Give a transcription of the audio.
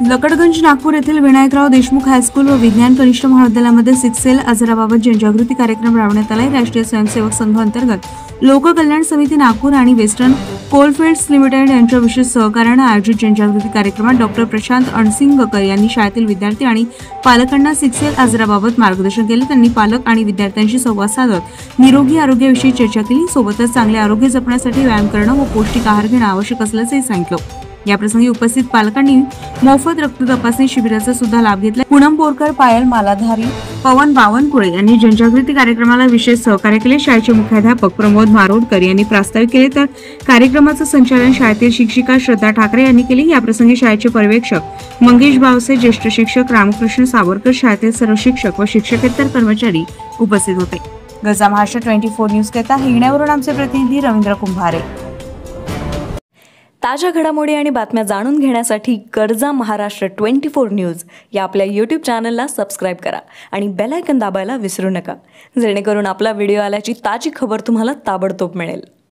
लकडगंज नागपूर येथील विनायकराव देशमुख हायस्कूल व विज्ञान कनिष्ठ महाविद्यालयामध्ये सिक्सेल आजाराबाबत जनजागृती कार्यक्रम राबवण्यात आला. राष्ट्रीय स्वयंसेवक संघ अंतर्गत लोककल्याण समिती नागपूर आणि वेस्टर्न कोलफिल्ड्स लिमिटेड यांच्या विशेष सहकार्याने आयोजित जनजागृती कार्यक्रमात डॉक्टर प्रशांत अणसिंगकर यांनी शाळेतील विद्यार्थी आणि पालकांना सिक्सेल आजाराबाबत मार्गदर्शन केले. त्यांनी पालक आणि विद्यार्थ्यांशी संवाद साधत निरोगी आरोग्याविषयी चर्चा केली. सोबतच चांगले आरोग्य जपण्यासाठी व्यायाम करणं व पौष्टिक आहार घेणं आवश्यक असल्याचंही सांगितलं. याप्रसंगी उपस्थित पालकांनी मोफत रक्त तपासणी शिबिराचा सुद्धा लाभ घेतला. पूनम बोरकर, पायल मालाधारी, पवन बावनकुळे यांनी जनजागृती कार्यक्रमाला विशेष सहकार्य केले. शाळेचे मुख्याध्यापक प्रमोद मारोडकर यांनी प्रास्ताविक केले, तर कार्यक्रमाचं संचालन शाळेतील शिक्षिका श्रद्धा ठाकरे यांनी केले. याप्रसंगी शाळेचे पर्यवेक्षक मंगेश भावसे, ज्येष्ठ शिक्षक रामकृष्ण सावरकर, शाळेतील सर्व शिक्षक व शिक्षकेतर कर्मचारी उपस्थित होते. गजा महाराष्ट्र 24 न्यूज करता हिंगण्यावरून आमचे प्रतिनिधी रवींद्र कुंभारे. ताज्या घडामोडी आणि बातम्या जाणून घेण्यासाठी गरजा महाराष्ट्र 24 न्यूज या आपल्या YouTube चॅनलला सबस्क्राईब करा आणि बेल आयकॉन दाबायला विसरू नका, जेणेकरून आपला व्हिडिओ आल्याची ताजी खबर तुम्हाला ताबडतोब मिळेल.